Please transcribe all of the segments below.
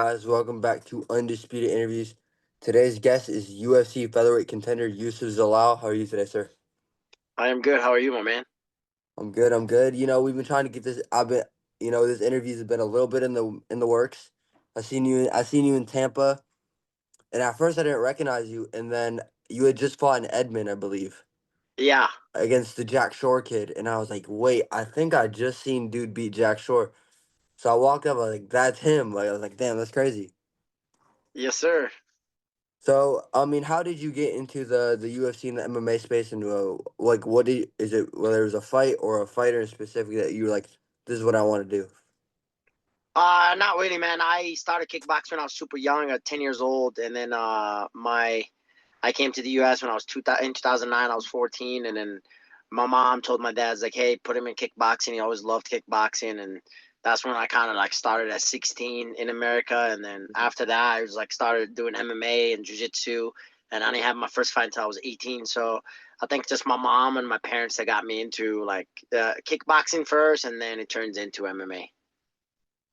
guys? Welcome back to Undisputed Interviews. Today's guest is UFC featherweight contender Youssef Zalal. How are you today, sir? I am good. How are you, my man? I'm good. I'm good. We've been trying to get this. This interview's been a little bit in the works. I seen you in Tampa, and at first I didn't recognize you, and then you had just fought in Edmond, I believe, Yeah. against the Jack Shore kid, and I was like, wait, I think I just seen dude beat Jack Shore. So I walked up, I was like, that's him. Like I was like, damn, that's crazy. Yes, sir. So, how did you get into the UFC and the MMA space, and is it? Whether it was a fight or a fighter in specific that you were like, this is what I want to do. Not really, man. I started kickboxing when I was super young, at 10 years old, and then I came to the U.S. when I was in 2009. I was 14, and then my mom told my dad, like, hey, put him in kickboxing. He always loved kickboxing, and that's when I kind of like started at 16 in America, and then after that, I was like started doing MMA and jiu-jitsu, and I didn't have my first fight until I was 18. So I think just my mom and my parents that got me into like kickboxing first, and then it turns into MMA.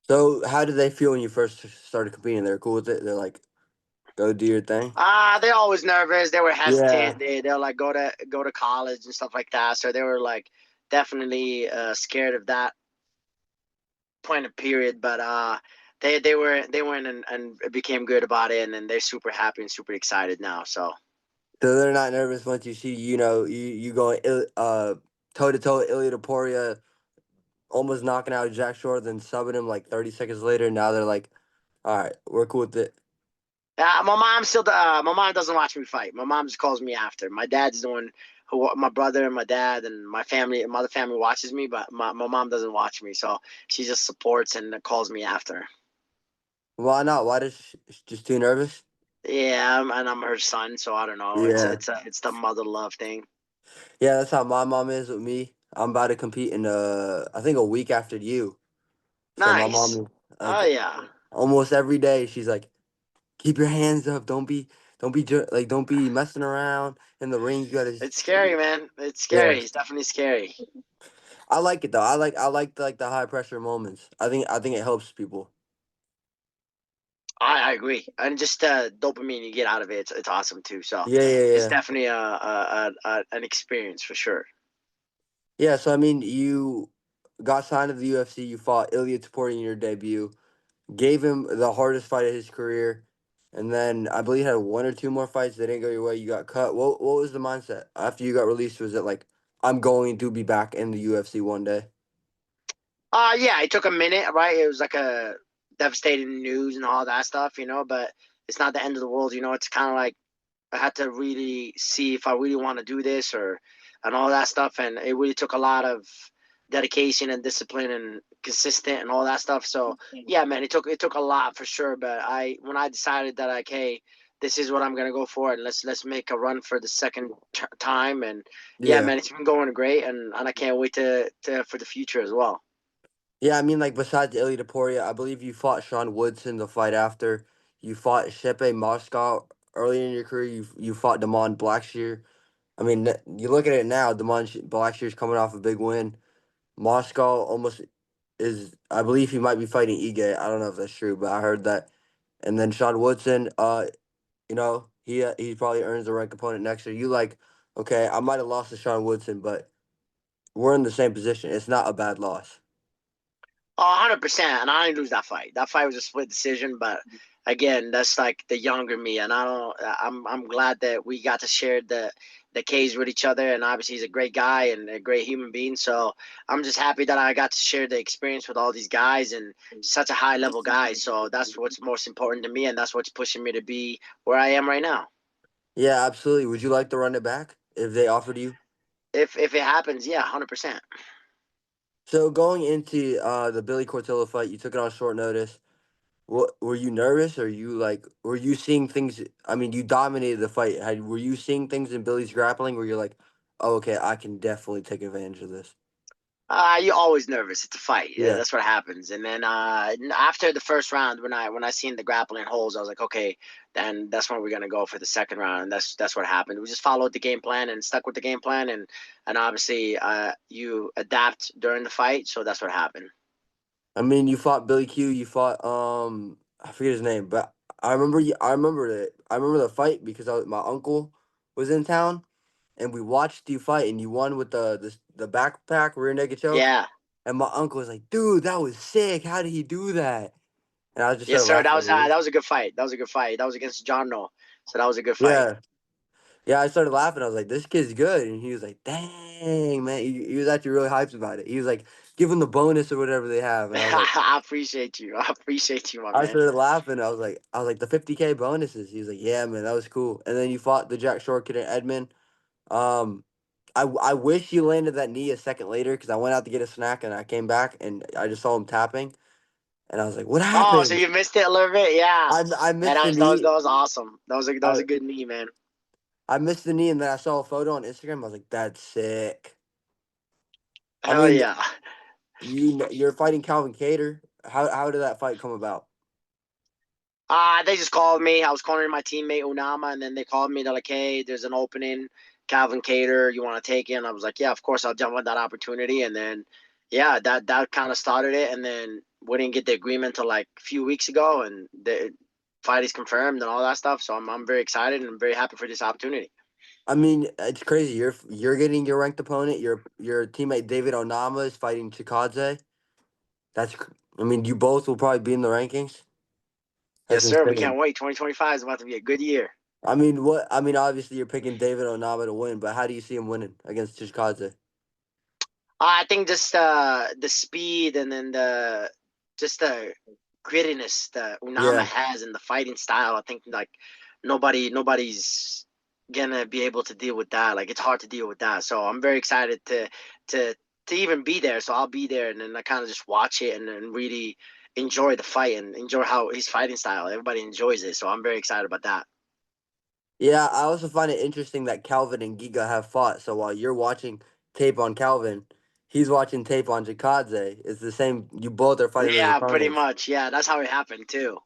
So, how did they feel when you first started competing? They're cool with it. They're like, go do your thing. They're always nervous. They were Yeah. hesitant. They'll like go to college and stuff like that. So they were like definitely scared of that point of period. But they went and became good about it, and then they're super happy and super excited now. So So they're not nervous once you see you going toe to toe Ilya Taporia, almost knocking out Jack Shore, then subbing him like 30 seconds later. Now they're like, all right, we're cool with it. my mom doesn't watch me fight. My mom just calls me after. My dad's the one who my brother and my dad and my other family watches me, but my mom doesn't watch me. So she just supports and calls me after. Why not? Why does she just too nervous? Yeah, and I'm her son, so I don't know. Yeah. It's the mother love thing. Yeah, that's how my mom is with me. I'm about to compete in I think a week after you. So my mom Nice. is Oh like yeah, almost every day she's like, keep your hands up. Don't be messing around in the ring. You gotta. it's scary, man. It's Yeah, scary. It's definitely scary. I like it though. I like the high pressure moments. I think it helps people. I agree, and just the dopamine you get out of it, it's awesome too. So Yeah, yeah, it's yeah, definitely an experience for sure. yeah. So you got signed to the UFC. You fought Ilya Taporia in your debut. Gave him the hardest fight of his career, and then I believe he had one or two more fights that didn't go your way. You got cut. What was the mindset after you got released? Was it like, I'm going to be back in the UFC one day? Yeah, it took a minute, right? It was like a devastating news and all that stuff, but it's not the end of the world, It's kind of like I had to really see if I really want to do this or and all that stuff, and it really took a lot of dedication and discipline and consistent and all that stuff. So yeah, man, it took a lot for sure. But I when I decided that like, hey, this is what I'm gonna go for, and let's make a run for the second time, and yeah, Yeah, man, it's been going great, and I can't wait to for the future as well. yeah. Like besides Ilya Taporia, I believe you fought Sean Woodson the fight after. You fought Shepe Moscow early in your career. You fought Damon Blackshear. You look at it now. Blackshear's coming off a big win. Moscow almost is. I believe he might be fighting Ige. I don't know if that's true, but I heard that. And then Sean Woodson, he probably earns the ranked opponent next year. You like, okay, I might have lost to Sean Woodson, but we're in the same position. It's not a bad loss. 100%. And I didn't lose that fight. That fight was a split decision, but again, that's like the younger me, and I don't. I'm glad that we got to share the cage with each other, and obviously he's a great guy and a great human being. So I'm just happy that I got to share the experience with all these guys and such a high level guys. So that's what's most important to me, and that's what's pushing me to be where I am right now. Yeah, absolutely. Would you like to run it back if they offered you? If it happens, yeah, 100%. So going into the Billy Cortillo fight, you took it on short notice. What were you nervous, or were you seeing things? You dominated the fight. Were you seeing things in Billy's grappling where you're like, oh, okay, I can definitely take advantage of this? You're always nervous. It's a fight. Yeah, Yeah. that's what happens. And then after the first round, when I seen the grappling holes, I was like, okay, then that's when we're gonna go for the second round. And that's what happened. We just followed the game plan and stuck with the game plan, and obviously you adapt during the fight. So that's what happened. You fought Billy Q. You fought I forget his name, but I remember it. I remember the fight because my uncle was in town, and we watched you fight, and you won with the backpack rear naked choke. Yeah. And my uncle was like, "Dude, that was sick. How did he do that?" And I just Yes, started sir. laughing. That was a good fight. That was a good fight. That was against John No. So that was a good fight. Yeah, yeah. I started laughing. I was like, "This kid's good," and he was like, "Dang, man." He was actually really hyped about it. He was like, "Give him the bonus or whatever they have," and I was like. I appreciate you. I appreciate you, my I man. started laughing. I was like, the 50K bonuses. He was like, yeah, man, that was cool. And then you fought the Jack Shore kid in Edmond. Um, I wish you landed that knee a second later because I went out to get a snack and I came back and I just saw him tapping and I was like, what Oh, so happened? you missed it a little bit? Yeah. I Yeah, missed the that knee. was awesome. That was I a good knee, man. I missed the knee and then I saw a photo on Instagram. I was like, that's sick. I Hell mean, yeah. you're fighting Calvin Cater. How did that fight come about? They just called me. I was calling my teammate Unama, and then they called me. They're like, "Hey, there's an opening, Calvin Cater. You want to take it?" And I was like, "Yeah, of course, I'll jump on that opportunity." And then, yeah, that kind of started it. And then we didn't get the agreement until like a few weeks ago, and the fight is confirmed and all that stuff. So I'm very excited and I'm very happy for this opportunity. I mean, it's crazy. You're getting your ranked opponent. Your teammate David Onama is fighting Chikadze. I mean, you both will probably be in the rankings. That's Yes, sir. We insane. can't wait. 2025 is about to be a good year. I mean, what? I mean, obviously you're picking David Onama to win, but how do you see him winning against Chikadze? I think just the speed and then the just the grittiness that Unama Yeah. has in the fighting style. I think like nobody's gonna be able to deal with that. Like it's hard to deal with that. So I'm very excited to to even be there. So I'll be there and then I kind of just watch it and really enjoy the fight and enjoy how his fighting style. Everybody enjoys it. So I'm very excited about that. Yeah, I also find it interesting that Calvin and Giga have fought. So while you're watching tape on Calvin, he's watching tape on Chikadze. It's the same. You both are fighting those Yeah, pretty opponents. much. Yeah, that's how it happened too.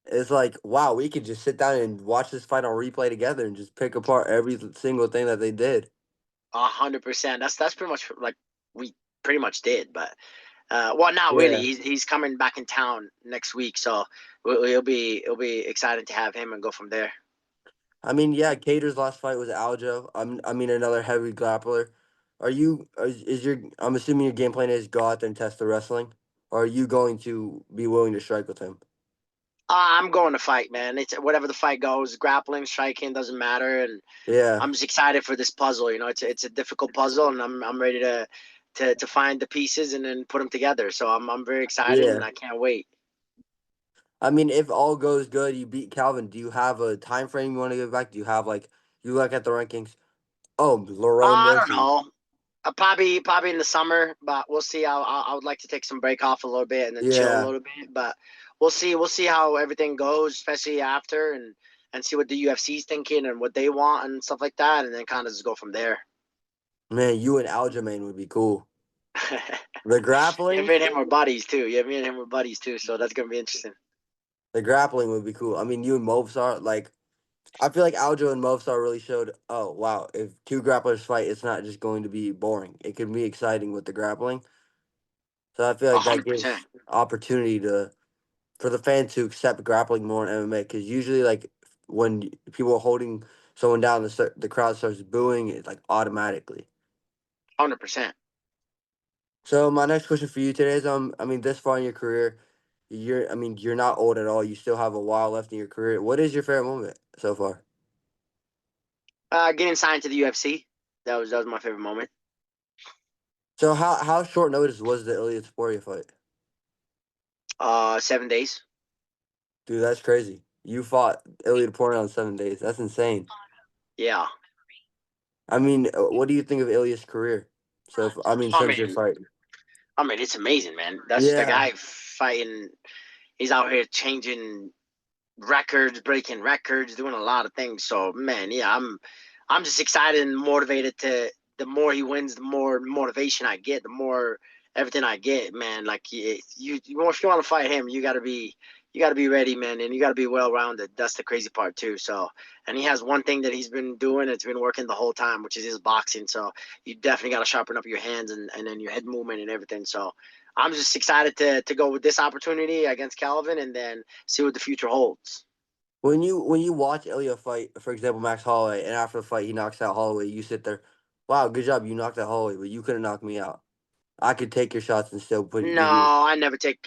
It's like, wow, we could just sit down and watch this fight on replay together and just pick apart every single thing that they did. 100%. That's pretty much like we pretty much did, but well, not really. Yeah. He's coming back in town next week, so it'll be exciting to have him and go from there. I mean, yeah, Cater's last fight was Aljo. I mean, another heavy grappler. Is your, I'm assuming your game plan is go out there and test the wrestling? Or are you going to be willing to strike with him? I'm going to fight, man. It's whatever the fight goes, grappling, striking doesn't matter, and Yeah. I'm just excited for this puzzle. You know, it's a difficult puzzle, and I'm ready to find the pieces and then put them together. So I'm very excited, and Yeah. I can't wait. I mean, if all goes good, you beat Calvin. Do you have a time frame you want to give back? Do you have like you look at the rankings? Oh, Lorone I don't Mercy. know. Probably in the summer, but we'll see. I would like to take some break off a little bit and then chill a Yeah. little bit, but we'll see. We'll see how everything goes, especially after and see what the UFC's thinking and what they want and stuff like that, and then kind of just go from there. Man, you and Aljamain would be cool. The Yeah, grappling, me and him are buddies too. Yeah, me and him are buddies too. So that's gonna be interesting. the grappling would be cool. I mean, you and Mobsar, like I feel like Aljo and Mobstar really showed, oh wow, if two grapplers fight, it's not just going to be boring. It can be exciting with the grappling. So I feel A like that hundred percent, gives opportunity to for the fans to accept grappling more in MMA because usually like when people are holding someone down, the crowd starts booing it like automatically. 100%. So my next question for you today is, I mean, this far in your career, I mean, you're not old at all. You still have a while left in your career. What is your favorite moment so far? Getting signed to the UFC. That was my favorite moment. So how short notice was the Ilya Taporia fight? 7 days. Dude, that's crazy. You fought Ilya Taporia on 7 days. That's insane. Yeah. I mean, what do you think of Ilya's career? So I mean, I since your mean, fight. it's amazing, man. That's just a Yeah, guy fighting. He's out here changing records, breaking records, doing a lot of things. So man, yeah, I'm just excited and motivated to the more he wins, the more motivation I get, the more everything I get, man. Like if you want to fight him, you got to be ready, man, and you got to be well rounded. That's the crazy part too. So, and he has one thing that he's been doing. It's been working the whole time, which is his boxing. So you definitely got to sharpen up your hands and then your head movement and everything. So I'm just excited to go with this opportunity against Calvin and then see what the future holds. When you watch Ilya fight, for example, Max Holloway, and after the fight he knocks out Holloway, you sit there, wow, good job, you knocked out Holloway, but you couldn't knock me out. I could take your shots and still put No, give you.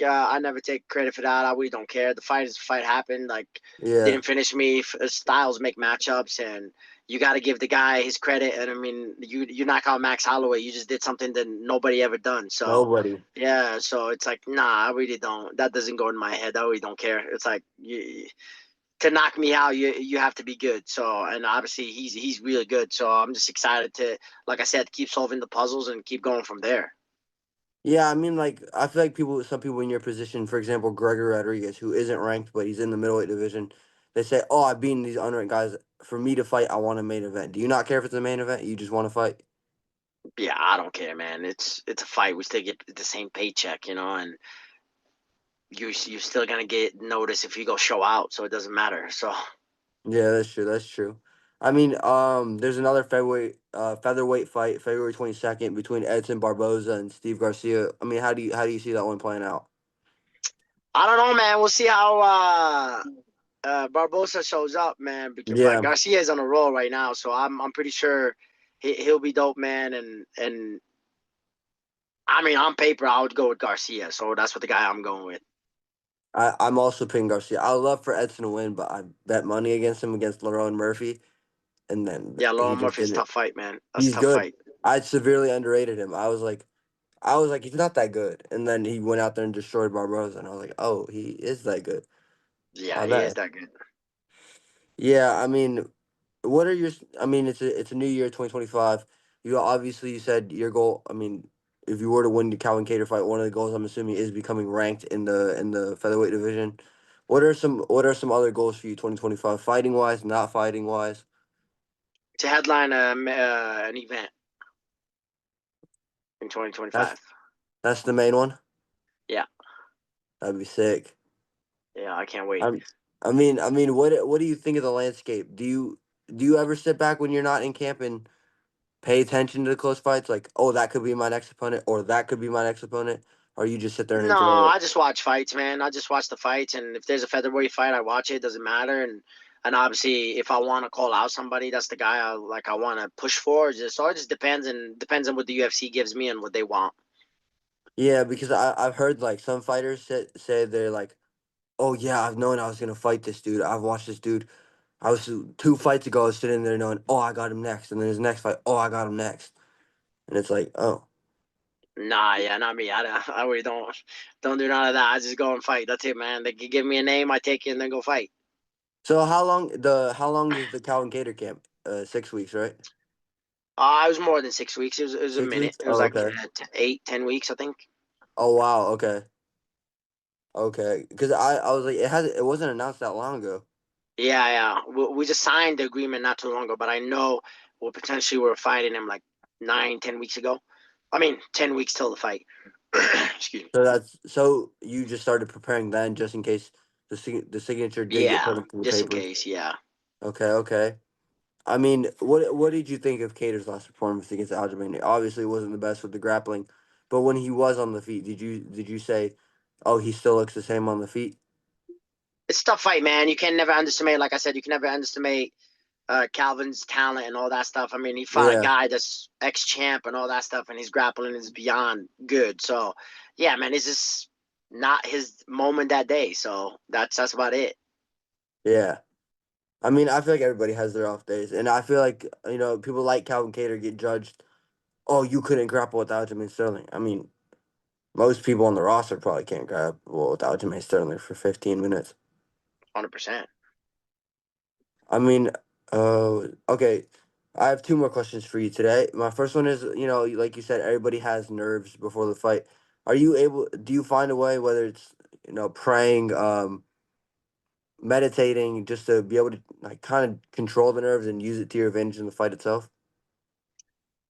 I never take credit for that. I really don't care. The fight happened. Like Yeah, didn't finish me. Styles make matchups, and you got to give the guy his credit. And I mean, you knock out Max Holloway, you just did something that nobody ever done. So nobody. yeah, so it's like nah, I really don't. That doesn't go in my head. I really don't care. It's like to knock me out, you have to be good. So and obviously he's really good. So I'm just excited to, like I said, keep solving the puzzles and keep going from there. Yeah, I mean, like I feel like some people in your position, for example, Gregor Rodriguez, who isn't ranked but he's in the middleweight division, they say, "Oh, I've beaten these unranked guys. For me to fight, I want a main event." Do you not care if it's a main event? You just want to fight? Yeah, I don't care, man. It's a fight. We still get the same paycheck, and you're still gonna get noticed if you go show out, so it doesn't matter. So Yeah, that's true. That's true. I mean, there's another featherweight fight, February 22nd, between Edson Barboza and Steve Garcia. I mean, how do you see that one playing out? I don't know, man. We'll see how Barbosa shows up, man. But Yeah, Garcia is on a roll right now, so I'm pretty sure he'll be dope, man. And I mean, on paper, I would go with Garcia, so that's what the guy I'm going with. I'm also picking Garcia. I would love for Edson to win, but I bet money against him against Lerone Murphy, and then Yeah, he Lauren just Murphy's a didn't. tough fight, man. That's a He's tough good. fight. I severely underrated him. I was like, he's not that good. And then he went out there and destroyed Barboza, and I was like, oh, he is that good. Yeah, I he is bet. that good. Yeah, I mean, what are your? I mean, it's a new year, 2025. You said your goal. I mean, if you were to win the Calvin Cater fight, one of the goals I'm assuming is becoming ranked in the featherweight division. What are some other goals for you, 2025, fighting wise, not fighting wise? To headline an event in That's 2025. that's the main one. Yeah, That'd be sick. yeah, I can't wait. I'm. I mean, what do you think of the landscape? Do you ever sit back when you're not in camp and pay attention to the close fights? Like, oh, that could be my next opponent, or that could be my next opponent, or you just sit there and No, enjoy it? I just watch fights, man. I just watch the fights, and if there's a featherweight fight, I watch it. It doesn't matter, and obviously, if I want to call out somebody, that's the guy I want to push for. So it just depends on what the UFC gives me and what they want. Yeah, because I've heard like some fighters say they're like, oh yeah, I've known I was gonna fight this dude. I've watched this dude. I was 2 fights ago. I was sitting there knowing, oh, I got him next, and then his next fight, oh, I got him next, and it's like, oh. Nah, yeah, not me. I really don't do none of that. I just go and fight. That's it, man. They can give me a name, I take it, and then go fight. So how long is the Calvin Cater camp? 6 weeks, right? It was more than 6 weeks. It was a 6 weeks. minute. It was Oh, like okay. 8, 10 weeks, I think. Oh wow. Okay. Okay. Because I was like, it wasn't announced that long ago. Yeah, yeah. We just signed the agreement not too long ago, but I know potentially we were fighting him like 9, 10 weeks ago. I mean, 10 weeks till the fight. Excuse me. So you just started preparing then, just in case the signature did get Yeah, put into the just in papers. case. Yeah, Okay, okay. I mean, what did you think of Cater's last performance against Aljamain? Obviously, it wasn't the best with the grappling, but when he was on the feet, did you say, "Oh, he still looks the same on the feet"? it's a tough fight, man. You can never underestimate. Like I said, you can never underestimate Calvin's talent and all that stuff. I mean, he fought a Yeah, guy that's ex champ and all that stuff, and his grappling is beyond good. So, yeah, man, it's just not his moment that day. So that's about it. yeah. I mean, I feel like everybody has their off days, and I feel like people like Calvin Cater get judged. Oh, you couldn't grapple with Aljamain Sterling. I mean, most people on the roster probably can't grapple with Aljamain Sterling for 15 minutes. 100%. I mean, okay. I have two more questions for you today. My first one is, like you said, everybody has nerves before the fight. Do you find a way, whether it's, praying, meditating, just to be able to like kind of control the nerves and use it to your advantage in the fight itself?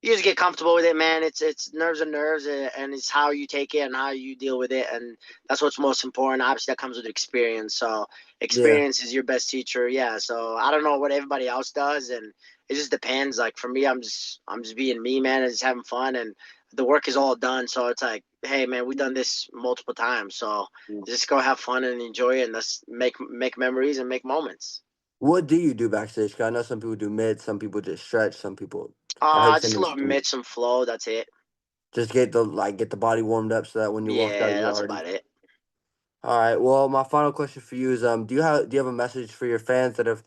you just get comfortable with it, man. It's nerves and nerves, and it's how you take it and how you deal with it, and that's what's most important. Obviously, that comes with experience. So Yeah. experience is your best teacher. Yeah. So I don't know what everybody else does, and it just depends. Like for me, I'm just being me, man, and just having fun, and the work is all done. So it's like, hey, man, we've done this multiple times, so just go have fun and enjoy it, and let's make memories and make moments. What do you do backstage? 'Cause I know some people do mid, some people just stretch, some people. I heard some Just a little just mid, some flow. That's it. get the get the body warmed up so that when you walk out, Yeah, you're that's already. about it. All right. Well, my final question for you is do you have a message for your fans that have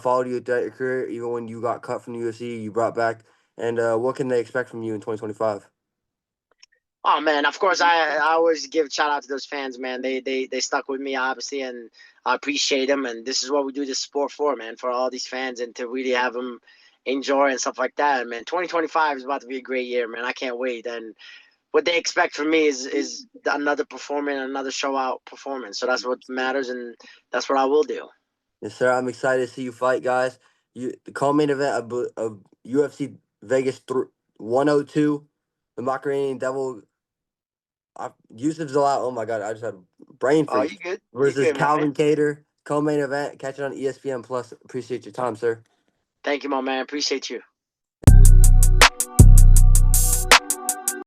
followed you throughout your career, even when you got cut from the UFC, you brought back, and what can they expect from you in 2025? Oh man, of course I always give shout out to those fans, man. They stuck with me obviously, and I appreciate them. And this is what we do this sport for, man, for all these fans and to really have them enjoy and stuff like that. And man, 2025 is about to be a great year, man. I can't wait. And what they expect from me is another performance, another show out performance. So that's what matters, and that's what I will do. Yes, sir. I'm excited to see you fight, guys. The co-main event of UFC Vegas 102, the Macaroni Devil, Youssef Zalal. Oh my God, I just had a brain Oh, you freeze. good? You Versus good, my man. Calvin Cater, co-main event. Catch it on ESPN Plus. Appreciate your time, sir. Thank you, my man. Appreciate you.